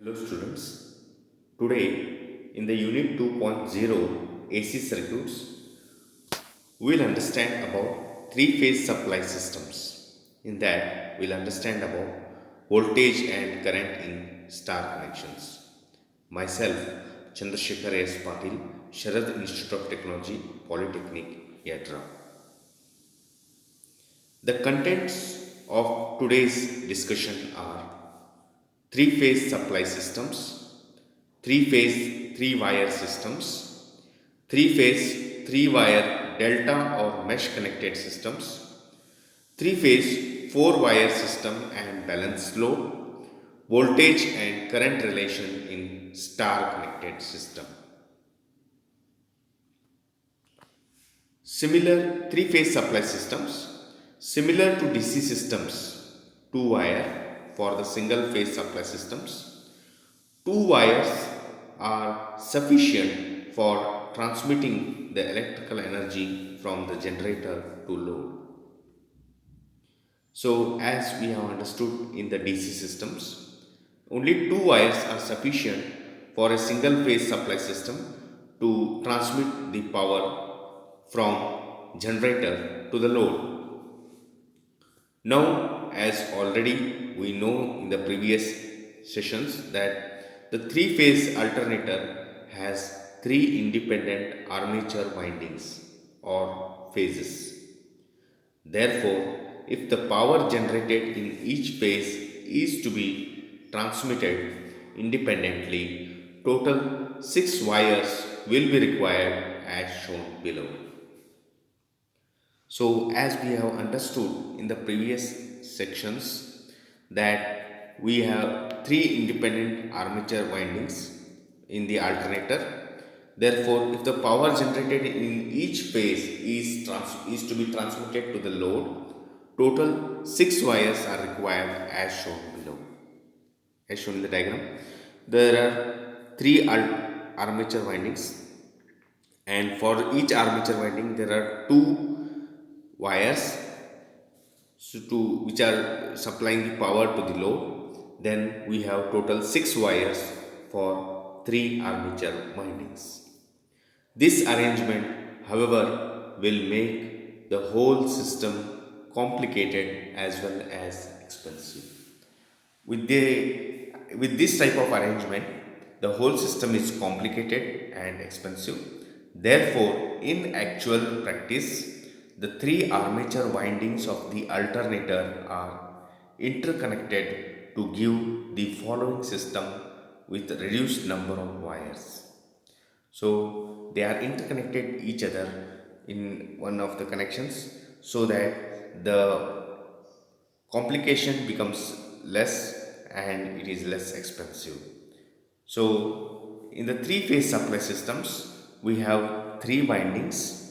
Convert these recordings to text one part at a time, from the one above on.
Hello students, today in the unit 2.0 AC circuits, we will understand about three-phase supply systems. In that, we will understand about voltage and current in star connections. Myself, Chandrasekhar S. Patil, Sharad Institute of Technology, Polytechnic, Yadra. The contents of today's discussion are three-phase supply systems, three-phase three-wire systems, three-phase three-wire delta or mesh connected systems, three-phase four-wire system and balance load, voltage and current relation in star connected system. Similar three-phase supply systems, similar to DC systems, two-wire for the single-phase supply systems. Two wires are sufficient for transmitting the electrical energy from the generator to load. So, as we have understood in the DC systems, only two wires are sufficient for a single phase supply system to transmit the power from generator to the load. Now, as already we know in the previous sessions that the three-phase alternator has three independent armature windings or phases. Therefore, if the power generated in each phase is to be transmitted independently, total 6 wires will be required as shown below. So, as we have understood in the previous sections that we have three independent armature windings in the alternator. Therefore, if the power generated in each phase is to be transmitted to the load, total 6 wires are required as shown below. As shown in the diagram, there are three armature windings, and for each armature winding there are two wires which are supplying the power to the load. Then we have total 6 wires for 3 armature windings. This arrangement, however, will make the whole system complicated as well as expensive. With this type of arrangement, the whole system is complicated and expensive. Therefore, in actual practice, the three armature windings of the alternator are interconnected to give the following system with reduced number of wires. So they are interconnected each other in one of the connections so that the complication becomes less and it is less expensive. So in the three-phase supply systems, we have three windings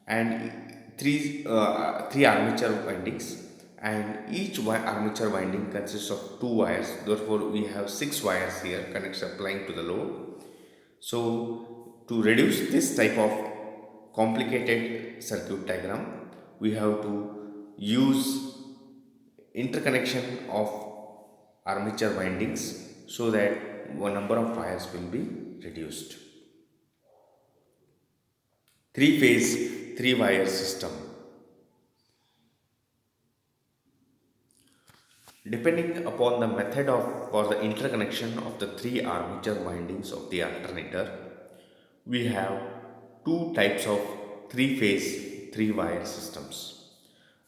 and three armature windings, and each armature winding consists of two wires. Therefore, we have 6 wires here connected supplying to the load. So to reduce this type of complicated circuit diagram, we have to use interconnection of armature windings so that one number of wires will be reduced. Three phase, three wire system. Depending upon the method for the interconnection of the three armature windings of the alternator, we have two types of three-phase, three-wire systems.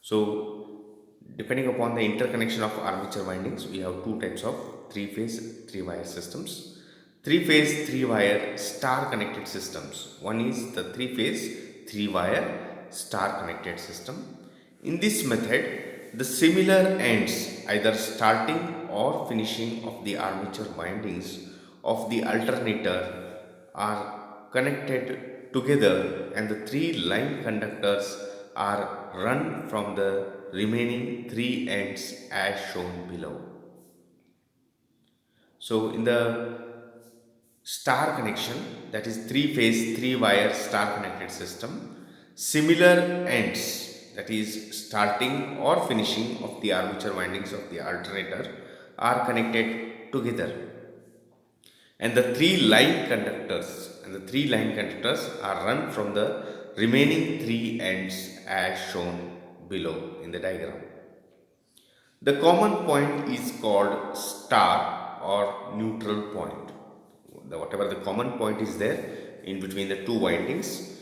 So, depending upon the interconnection of armature windings, we have two types of three-phase, three-wire systems. Three-phase, three-wire star-connected systems. One is the three-phase, three-wire star-connected system. In this method, the similar ends, either starting or finishing of the armature windings of the alternator, are connected together, and the three line conductors are run from the remaining three ends as shown below. So in the star connection, that is three phase, three wire star connected system, similar ends, that is starting or finishing of the armature windings of the alternator, are connected together, and the three line conductors are run from the remaining three ends as shown below in the diagram. The common point is called star or neutral point. Whatever the common point is there in between the two windings,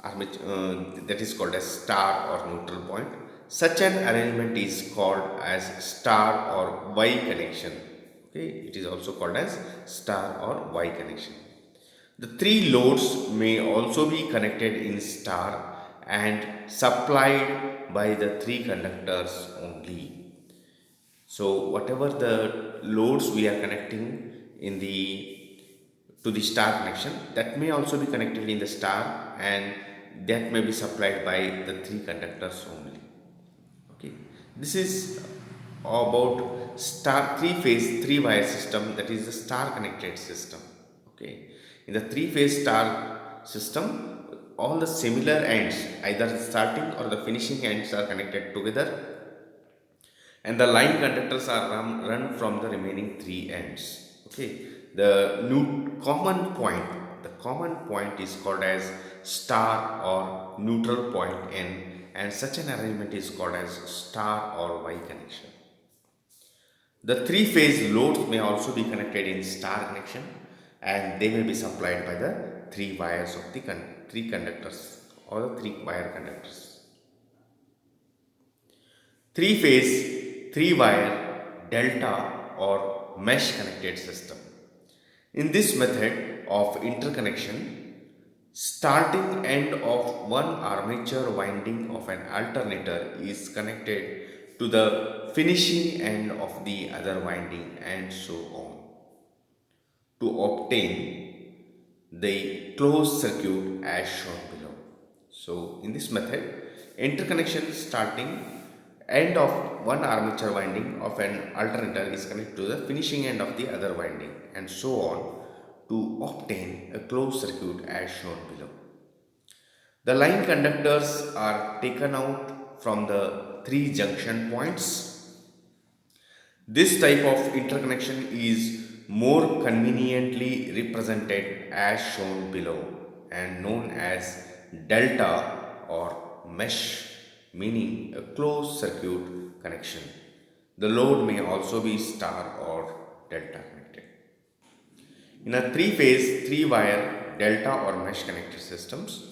that is called as star or neutral point. Such an arrangement is called as star or Y connection. Okay, it is also called as star or Y connection. The three loads may also be connected in star and supplied by the three conductors only. So whatever the loads we are connecting in the to the star connection, that may also be connected in the star, and that may be supplied by the three conductors only. Okay, this is about star three phase three wire system, that is the star connected system. Okay, in the three phase star system, all the similar ends, either the starting or the finishing ends, are connected together, and the line conductors are run from the remaining three ends. Okay, the new common point is called as star or neutral point N, and such an arrangement is called as star or Y connection. The three phase loads may also be connected in star connection, and they may be supplied by the three wires of the three conductors or the three wire conductors. Three phase, three wire, delta or mesh connected system. In this method of interconnection, starting end of one armature winding of an alternator is connected to the finishing end of the other winding, and so on, to obtain the closed circuit as shown below. So in this method, interconnection starting end of one armature winding of an alternator is connected to the finishing end of the other winding, and so on, to obtain a closed circuit as shown below. The line conductors are taken out from the three junction points. This type of interconnection is more conveniently represented as shown below and known as delta or mesh, meaning a closed circuit connection. The load may also be star or delta connected. In a three phase, three wire, delta or mesh connected systems,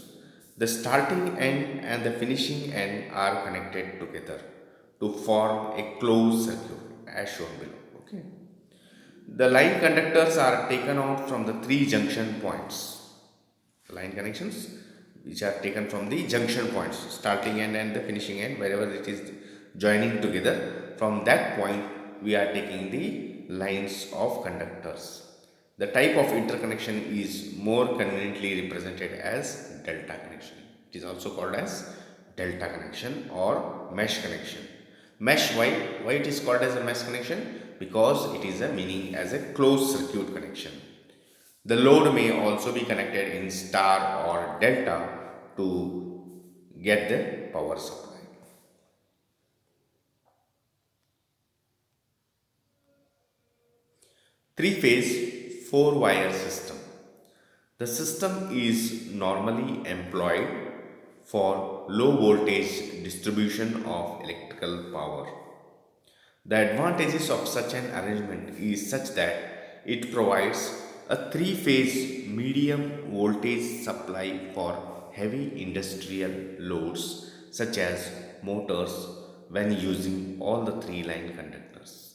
the starting end and the finishing end are connected together to form a closed circuit as shown below. Okay. The line conductors are taken out from the three junction points. Line connections which are taken from the junction points, starting end and the finishing end, wherever it is joining together. From that point, we are taking the lines of conductors. The type of interconnection is more conveniently represented as delta connection. It is also called as delta connection or mesh connection. Mesh, why it is called as a mesh connection? Because it is a meaning as a closed circuit connection. The load may also be connected in star or delta to get the power supply. Three phase, four wire system. The system is normally employed for low voltage distribution of electrical power. The advantages of such an arrangement is such that it provides a three-phase medium voltage supply for heavy industrial loads such as motors when using all the three line conductors.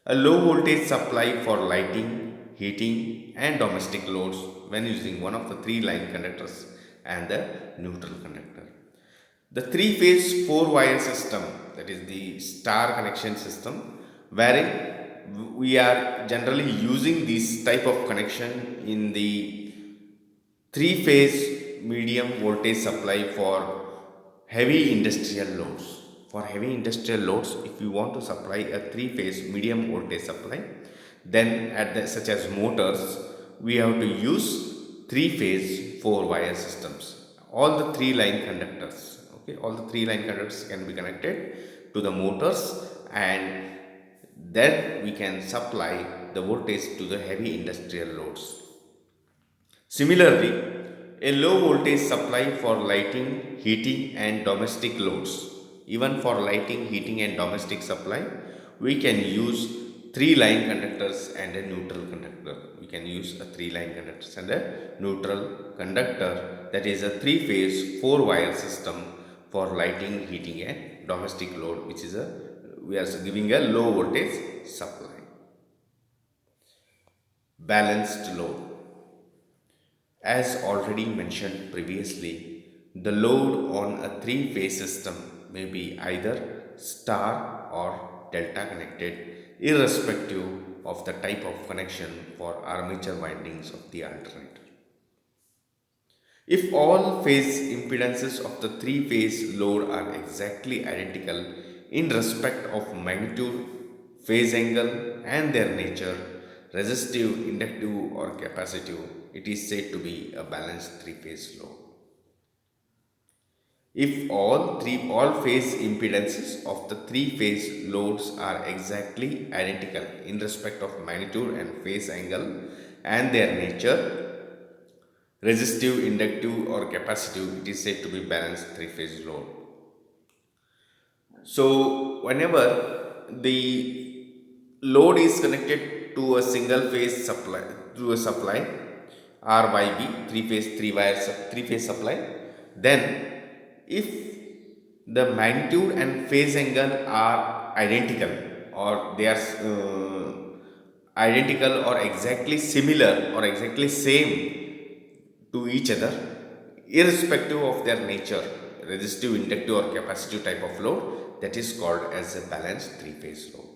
A low voltage supply for lighting, heating and domestic loads when using one of the three line conductors and the neutral conductor. The three phase four wire system, that is the star connection system, wherein we are generally using this type of connection in the three phase medium voltage supply for heavy industrial loads. For heavy industrial loads, if you want to supply a three phase medium voltage supply, then such as motors, we have to use three phase four wire systems. All the three line conductors, okay, all the three line conductors can be connected to the motors, and Then we can supply the voltage to the heavy industrial loads. Similarly, a low voltage supply for lighting, heating and domestic loads. Even for lighting, heating and domestic supply, we can use three line conductors and a neutral conductor. We can use a three line conductors and a neutral conductor, that is a three phase four wire system for lighting, heating and domestic load, which is a we are giving a low voltage supply. Balanced load. As already mentioned previously, the load on a three-phase system may be either star or delta connected, irrespective of the type of connection for armature windings of the alternator. If all phase impedances of the three-phase load are exactly identical in respect of magnitude, phase angle and their nature, resistive, inductive or capacitive, it is said to be a balanced three-phase load. If all phase impedances of the three-phase loads are exactly identical in respect of magnitude and phase angle and their nature, resistive, inductive or capacitive, it is said to be balanced three-phase load. So whenever the load is connected to a single phase supply, to a supply RYB, three phase supply, then if the magnitude and phase angle are identical, or they are identical or exactly similar or exactly same to each other, irrespective of their nature, resistive, inductive or capacitive type of load, that is called as a balanced three-phase load.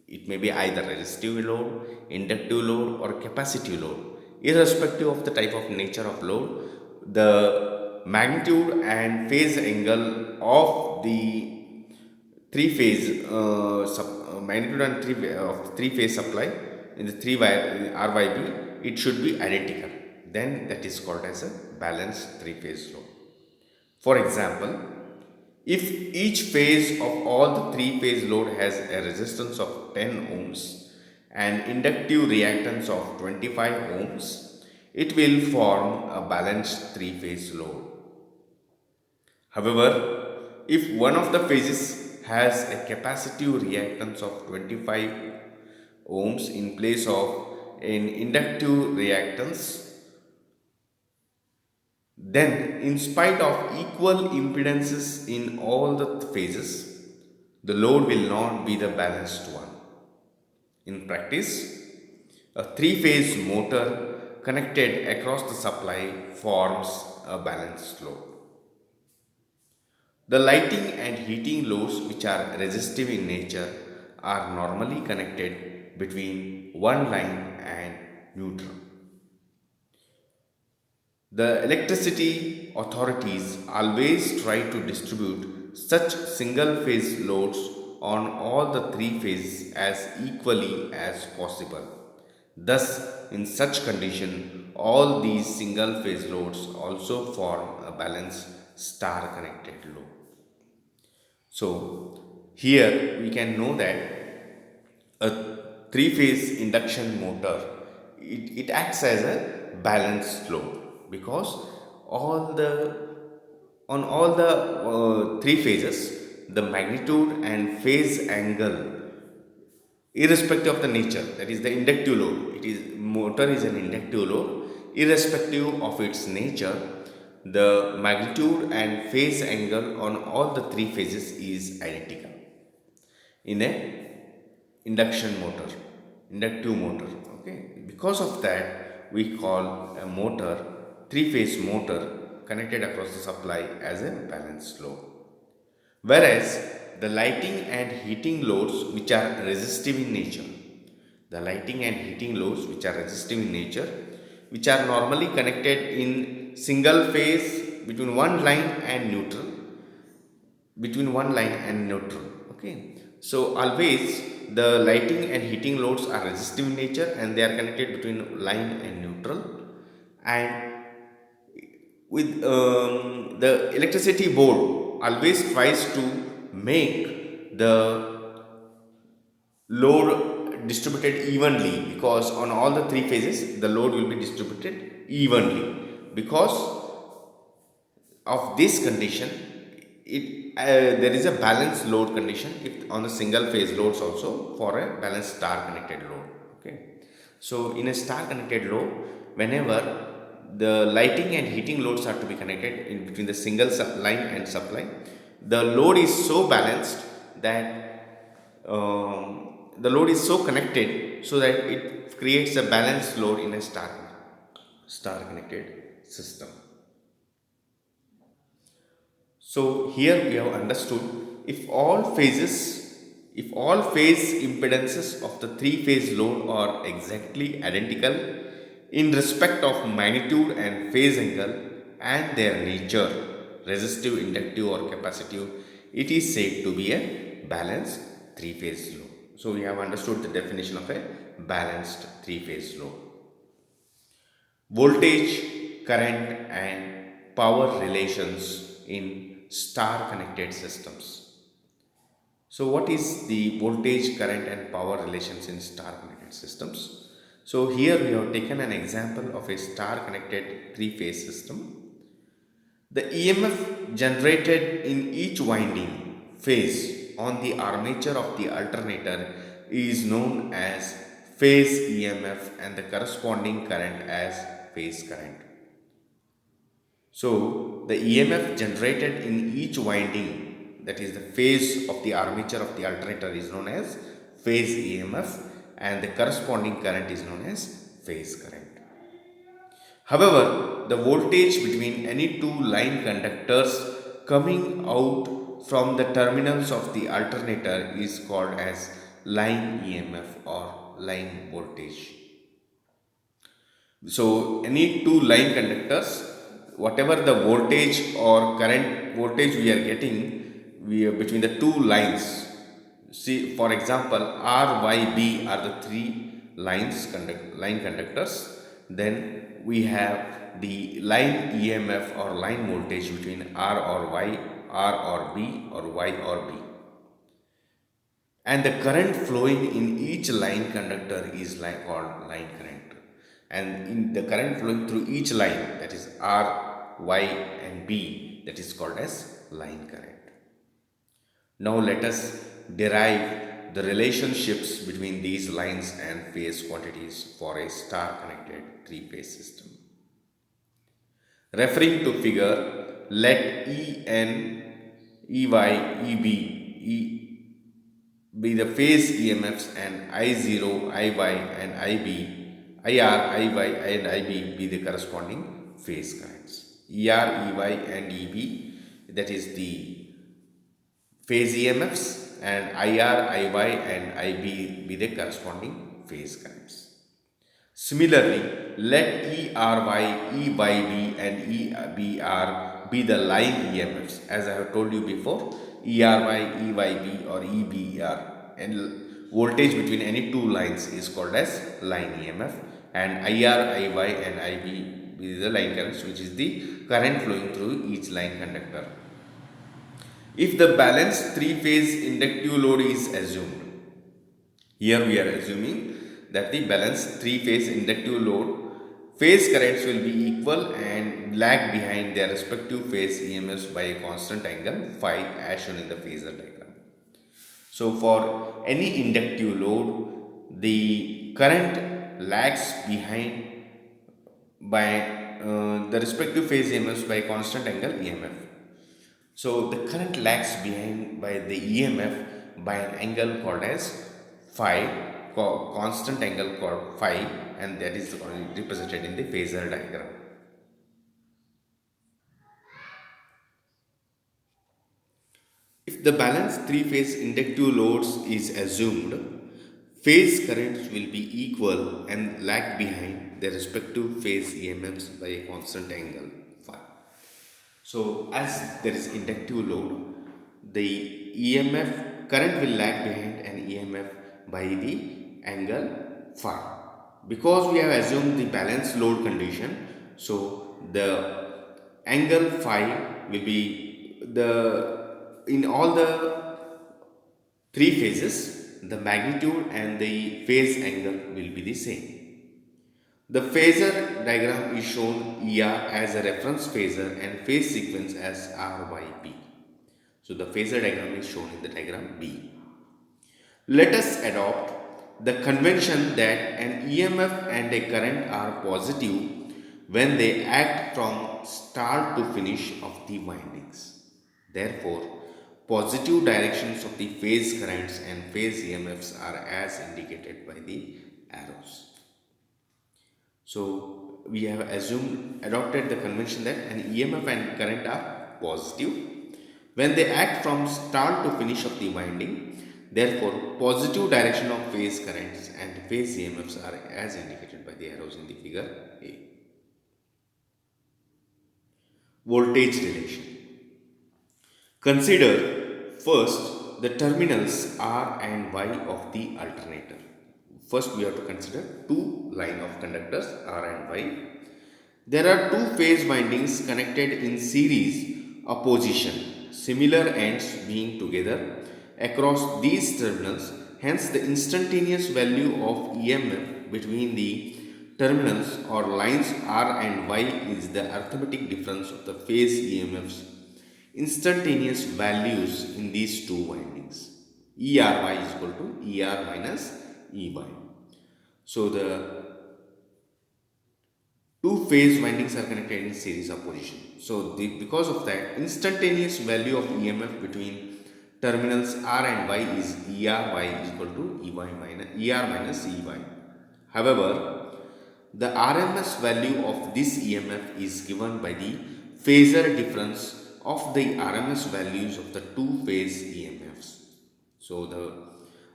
It may be either resistive load, inductive load or capacitive load. Irrespective of the type of nature of load, the magnitude and phase angle of the three phase magnitude and of three phase supply in the three wire RYB, it should be identical. Then that is called as a balanced three phase load. For example, if each phase of all the three phase load has a resistance of 10 ohms and inductive reactance of 25 ohms, it will form a balanced three phase load. However, if one of the phases has a capacitive reactance of 25 ohms in place of an inductive reactance, then in spite of equal impedances in all the phases, the load will not be the balanced one. In practice, a three-phase motor connected across the supply forms a balanced load. The lighting and heating loads, which are resistive in nature, are normally connected between one line and neutral. The electricity authorities always try to distribute such single phase loads on all the three phases as equally as possible. Thus, in such condition, all these single phase loads also form a balanced star connected load. So, here we can know that a three phase induction motor, it acts as a balanced load, because all the on all the three phases, the magnitude and phase angle, irrespective of the nature, that is the inductive load, it is motor is an inductive load, irrespective of its nature, the magnitude and phase angle on all the three phases is identical in a induction motor, inductive motor. Okay, because of that we call a motor, three phase motor connected across the supply, as a balanced load. Whereas the lighting and heating loads, which are resistive in nature, the lighting and heating loads which are resistive in nature, which are normally connected in single phase between one line and neutral, between one line and neutral. Okay, so always the lighting and heating loads are resistive in nature and they are connected between line and neutral, and with the electricity board, always tries to make the, load distributed evenly, because on all the three phases the load will be distributed evenly. Because of this condition, there is a balanced load condition if on the single phase loads also for a balanced star connected load. Okay, so in a star connected load, whenever the lighting and heating loads are to be connected in between the single line and supply, the load is so balanced that the load is so connected so that it creates a balanced load in a star connected system. So here we have understood, if all phases, if all phase impedances of the three phase load are exactly identical in respect of magnitude and phase angle and their nature, resistive, inductive or capacitive, it is said to be a balanced three phase load. So we have understood the definition of a balanced three phase load. Voltage, current and power relations in star connected systems. So what is the voltage, current and power relations in star connected systems? So here we have taken an example of a star connected three phase system. The EMF generated in each winding phase on the armature of the alternator is known as phase EMF and the corresponding current as phase current. So, the EMF generated in each winding, that is the phase of the armature of the alternator, is known as phase EMF and the corresponding current is known as phase current. However, the voltage between any two line conductors coming out from the terminals of the alternator is called as line EMF or line voltage. So any two line conductors, whatever the voltage or current voltage we are getting, between the two lines. See, for example, R, Y, B are the three line conductors. Then we have the line EMF or line voltage between R or Y, R or B or Y or B. And the current flowing in each line conductor is called line current, and in the current flowing through each line, that is R, Y and B, that is called as line current. Now let us derive the relationships between these lines and phase quantities for a star connected three phase system. Referring to figure, let En, Ey, Eb be the phase EMFs and I0, Iy and Ib, IR, Iy and Ib be the corresponding phase currents. ER, Ey and Eb, that is the phase EMFs, and IR, Iy and Ib be the corresponding phase currents. Similarly, let ERY, EYB and EBR be the line EMFs, as I have told you before. ERY, EYB or EBR, and voltage between any two lines is called as line EMF, and IR, Iy and Ib is the line currents, which is the current flowing through each line conductor. If the balanced three phase inductive load is assumed, here we are assuming that the balanced three phase inductive load phase currents will be equal and lag behind their respective phase EMFs by a constant angle phi as shown in the phasor diagram. So for any inductive load, the current lags behind by the respective phase EMFs by constant angle EMF. So the current lags behind by the EMF by an angle called as phi, constant angle called phi, and that is represented in the phasor diagram. If the balanced three-phase inductive loads is assumed, phase currents will be equal and lag behind their respective phase EMFs by a constant angle phi. So as there is inductive load, the EMF current will lag behind an EMF by the angle phi. Because we have assumed the balanced load condition, so the angle phi will be the in all the three phases, the magnitude and the phase angle will be the same. The phasor diagram is shown ER as a reference phasor and phase sequence as RYB. So the phasor diagram is shown in the diagram B. Let us adopt the convention that an EMF and a current are positive when they act from start to finish of the windings. Therefore, positive directions of the phase currents and phase EMFs are as indicated by the arrows. So we have adopted the convention that an EMF and current are positive when they act from start to finish of the winding. Therefore, positive direction of phase currents and phase EMFs are as indicated by the arrows in the figure A. Voltage relation. Consider first the terminals R and Y of the alternator. First we have to consider two line of conductors R and Y. There are two phase windings connected in series opposition, similar ends being together across these terminals. Hence, the instantaneous value of EMF between the terminals or lines R and Y is the arithmetic difference of the phase EMFs. Instantaneous values in these two windings. ERY is equal to ER minus EY. So, the two phase windings are connected in series opposition. So, because of that, instantaneous value of EMF between terminals R and Y is ERY is equal to ER minus EY. However, the RMS value of this EMF is given by the phasor difference of the RMS values of the two phase EMFs. So, the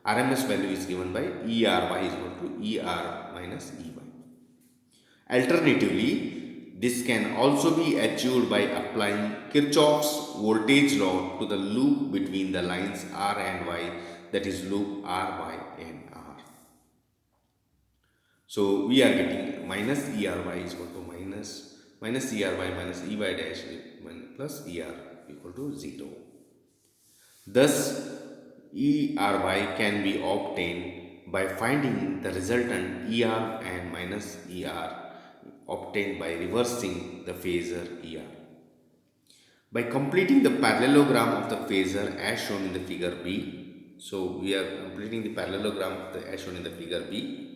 RMS value is given by ERY is equal to ER minus EY. Alternatively, this can also be achieved by applying Kirchhoff's voltage law to the loop between the lines R and Y, that is loop RY and R. So we are getting minus ERY is equal to minus ERY minus EY dash plus ER equal to 0. Thus, ERY can be obtained by finding the resultant ER and minus ER obtained by reversing the phasor ER. By completing the parallelogram of the phasor as shown in the figure B, so we are completing the parallelogram as shown in the figure B.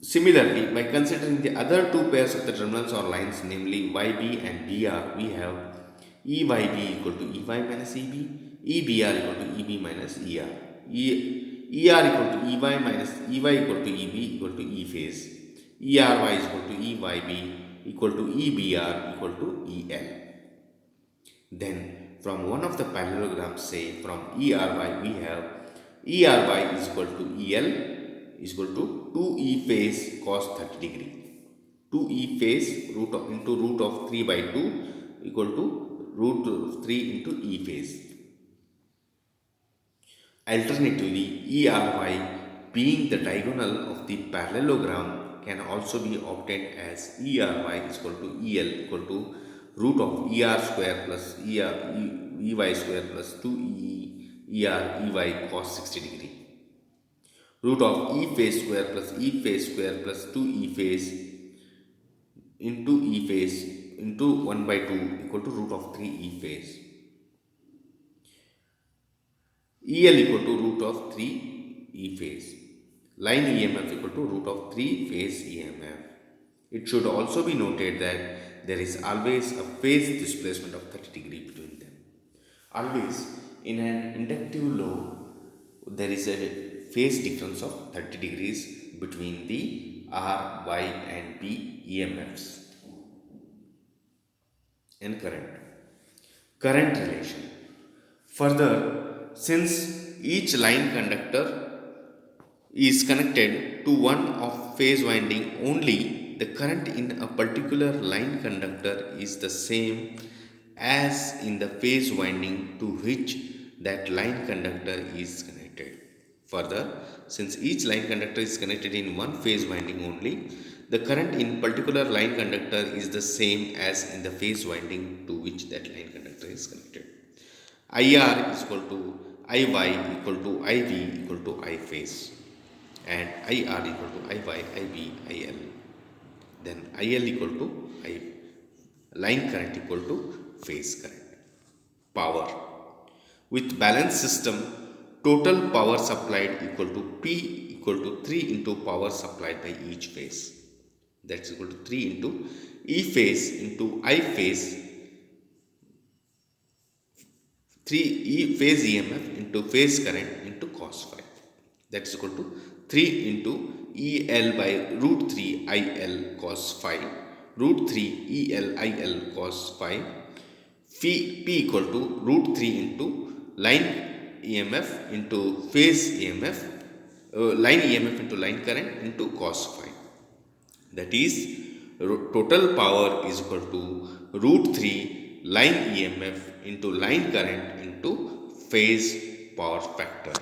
Similarly, by considering the other two pairs of the terminals or lines, namely YB and BR, we have EYB equal to EY minus EB, EBR equal to EB minus ER, ER equal to EY minus EY equal to EB equal to E phase, ERY is equal to EYB equal to EBR equal to EL. Then, from one of the parallelograms, say from ERY, we have ERY is equal to EL is equal to 2E phase cos 30 degree. 2E phase into root of 3 by 2 equal to root of 3 into E phase. Alternatively, ERY being the diagonal of the parallelogram can also be obtained as ERY is equal to EL equal to root of ER square plus EY square plus 2E ER EY cos 60 degree. Root of E phase square plus E phase square plus 2E phase into E phase into 1 by 2 equal to root of 3 E phase. EL equal to root of 3 E phase. Line EMF equal to root of 3 phase EMF. It should also be noted that there is always a phase displacement of 30 degree between them. Always in an inductive load there is a phase difference of 30 degrees between the R, Y and B EMFs. And current relation. Further, since each line conductor is connected to one of phase winding only, the current in a particular line conductor is the same as in the phase winding to which that line conductor is connected. Further, since each line conductor is connected in one phase winding only, the current in particular line conductor is the same as in the phase winding to which that line conductor is connected. IR is equal to IY equal to IV equal to I phase, and IR equal to IY, IB, IL. Then IL equal to I line current equal to phase current. Power. With balanced system, total power supplied equal to P equal to 3 into power supplied by each phase. That's equal to 3 into E phase into I phase, 3 E phase EMF into phase current into cos phi. That's equal to 3 into EL by root 3 IL cos phi, root 3 EL IL cos phi, P equal to root 3 into line EMF into phase EMF, line EMF into line current into cos phi. That is, total power is equal to root 3 line EMF into line current into phase power factor.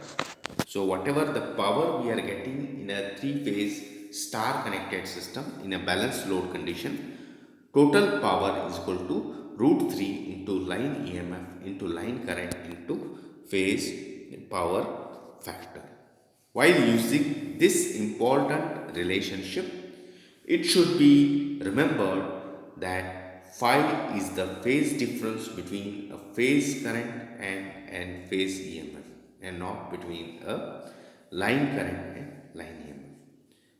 So whatever the power we are getting in a three-phase star connected system in a balanced load condition, total power is equal to root 3 into line EMF into line current into phase power factor. While using this important relationship, it should be remembered that phi is the phase difference between a phase current and phase EMF, and not between a line current and line EMF.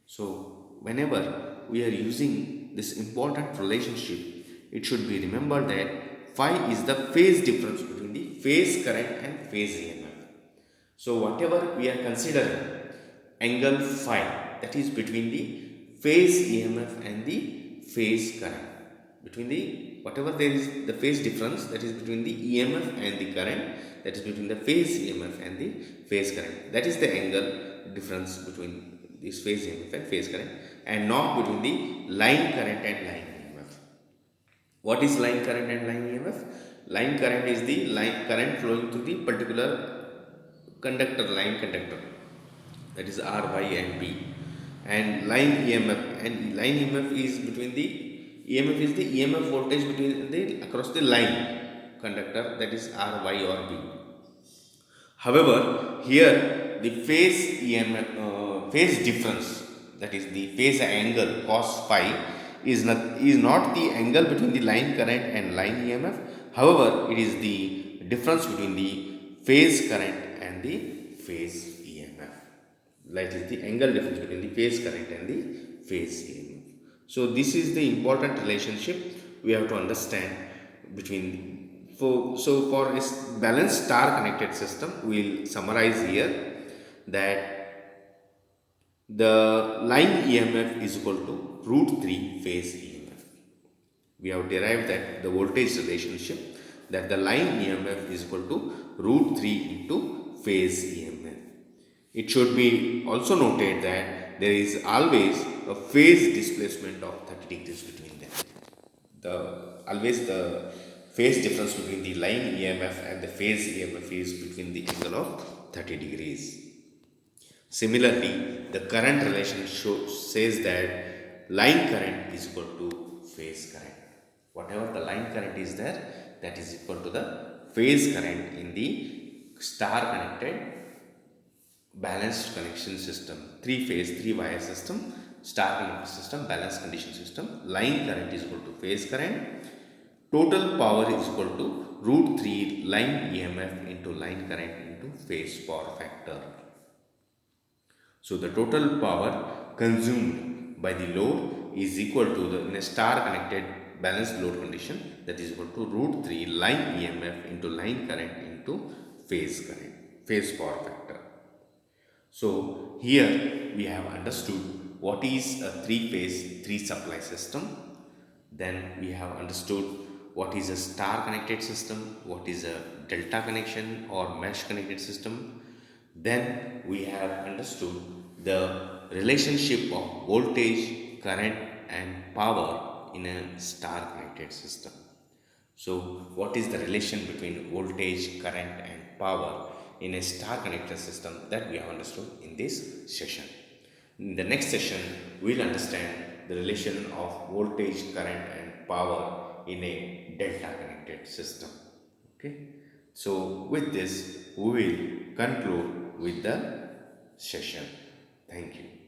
So, whenever we are using this important relationship, it should be remembered that phi is the phase difference between the phase current and phase EMF. So, whatever we are considering angle phi, that is between the phase EMF and the phase current, between the whatever there is the phase difference, that is between the EMF and the current, that is between the phase EMF and the phase current, that is the angle difference between this phase EMF and phase current, and not between the line current and line EMF. What is line current and line EMF? Line current is the line current flowing through the particular conductor, line conductor, that is R, Y and B. And line EMF is between the EMF is the EMF voltage between the across the line conductor, that is R, Y or B. However, here the phase EMF, phase difference, that is the phase angle cos phi, is not the angle between the line current and line EMF. However, it is the difference between the phase current and the phase EMF. That is the angle difference between the phase current and the phase EMF. So, this is the important relationship we have to understand between. For a balanced star connected system, we will summarize here that the line EMF is equal to root 3 phase EMF. We have derived that the voltage relationship, that the line EMF is equal to root 3 into phase EMF. It should be also noted that there is always a phase displacement of 30 degrees between them. Always the phase difference between the line EMF and the phase EMF is between the angle of 30 degrees. Similarly, the current relation says that line current is equal to phase current. Whatever the line current is there, that is equal to the phase current in the star connected balanced connection system, 3-phase 3-wire system, star connected system, balanced condition system. Line current is equal to phase current. Total power is equal to root 3 line EMF into line current into phase power factor. So, the total power consumed by the load is equal to the, in a star connected balanced load condition, that is equal to root 3 line EMF into line current into phase current, phase power factor. So, here we have understood what is a 3-phase 3-supply system. Then we have understood what is a star connected system, what is a delta connection or mesh connected system. Then we have understood the relationship of voltage, current and power in a star connected system. So, what is the relation between voltage, current and power in a star connected system, that we have understood in this session. In the next session, we will understand the relation of voltage, current and power in a delta connected system. Okay. So, with this, we will conclude with the session. Thank you.